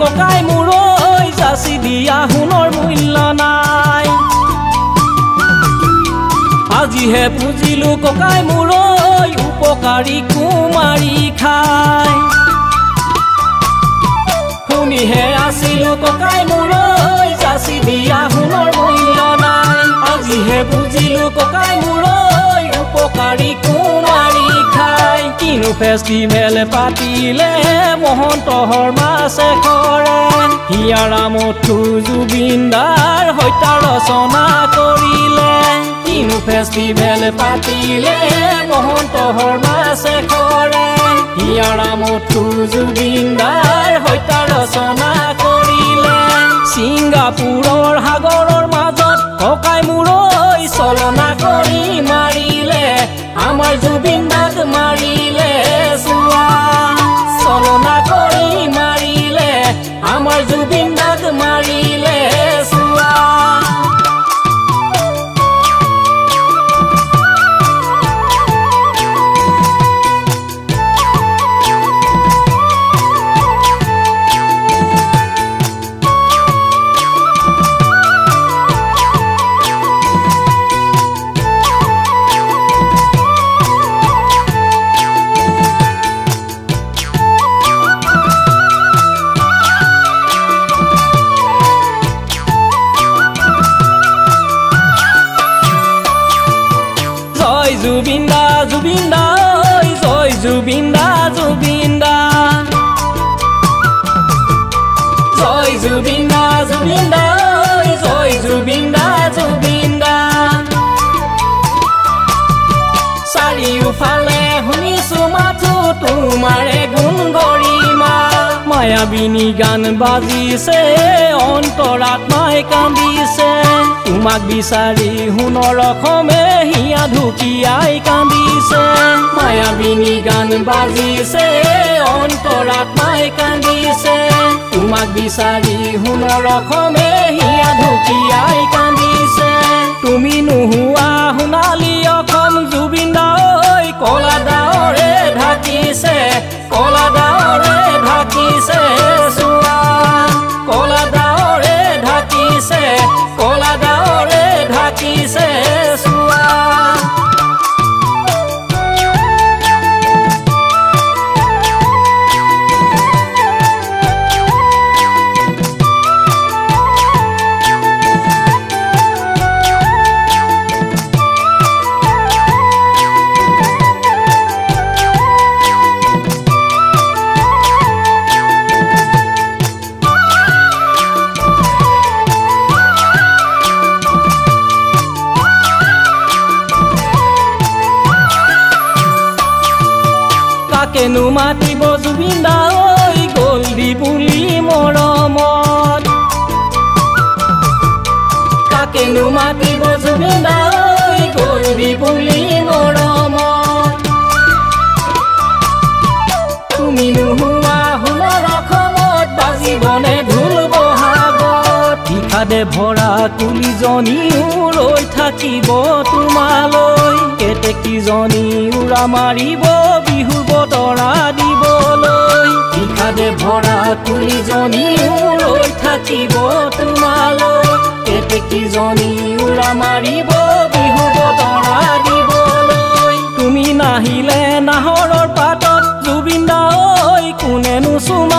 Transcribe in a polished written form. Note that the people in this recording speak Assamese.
ককাই মূৰৈ যাচি দিয়া সোণৰ মূল্য নাই আজিহে বুজিলো ককাই মূৰৈ উপকাৰী কুমাৰী খাই শুনিহে আছিলো ককাই মূৰৈ যাচি দিয়া সোণৰ মূল্য নাই আজিহে বুজিলো ককাই মূৰৈ উপকাৰী কুমাৰী খাই কিনো ফেষ্টিভেল পাতিলে মহন্তহৰ মাছে কৰে হিয়াৰা মথু জুবিন দাৰ হত্যা ৰচনা কৰিলে কিনো ফেষ্টিভেল পাতিলে মহন্তহৰ মাছে কৰে হিয়াৰা মথু জুবিন দাৰ হত্যা ৰচনা কৰিলে ছিংগাপুৰৰ সাগৰৰ মাজত ককাই মূৰৈ চলনা কৰি মাৰিলে আমাৰ জুবিন দাক মাৰিলে চোৱা চলনা কৰি মাৰিলে আমাৰ জুবিন দাক মাৰিলে চোৱা জুবিন দা জুবিন দা ঐ জয় জুবিন দা জুবিন দা জয় জুবিন দা জুবিন দা ঐ জয় জুবিন দা জুবিন দা চাৰিওফালে শুনিছো মাথো তোমাৰে গুণ গৰিমা মায়াবিনী গান বাজিছে অন্তৰাত্মাই কান্দিছে তোমাক বিচাৰি সোণৰ অসমে হিয়া ঢুকিয়াই কান্দিছে মায়াবিনী গান বাজিছে অন্তৰাত্মাই কান্দিছে তোমাক বিচাৰি সোণৰ অসমে হিয়া ঢুকিয়াই কান্দিছে তুমি নোহোৱা সোণালী অসম জুবিন দা ঐ কলা ডাৱৰে ঢাকিছে কলা ডাৱৰে ঢাকিছে চোৱা কলা ডাৱৰে ঢাকিছে কলা ডাৱৰে ঢাকিছে চোৱা কাকেনো মাতিব জুবিন দা ঐ গল্ডি বুলি মৰমত কাকেনো মাতিব জুবিন দা ঐ গল্ডি বুলি মৰমত তুমি নোহোৱা সোণৰ অসমত বাজিবনে ঢোল বহাগত বিষাদে ভৰা কুলিজনীও ৰৈ থাকিব তোমালৈ কেতেকীজনী উৰা মাৰিব বিহু বতৰা দিবলৈ বিষাদে ভৰা কুলিজনীও ৰৈ থাকিব তোমালৈ কেতেকীজনী উৰা মাৰিব বিহু বতৰা দিবলৈ তুমি নাহিলে নাহৰৰ পাতত জুবিন দা ঐ কোনেনো চুমা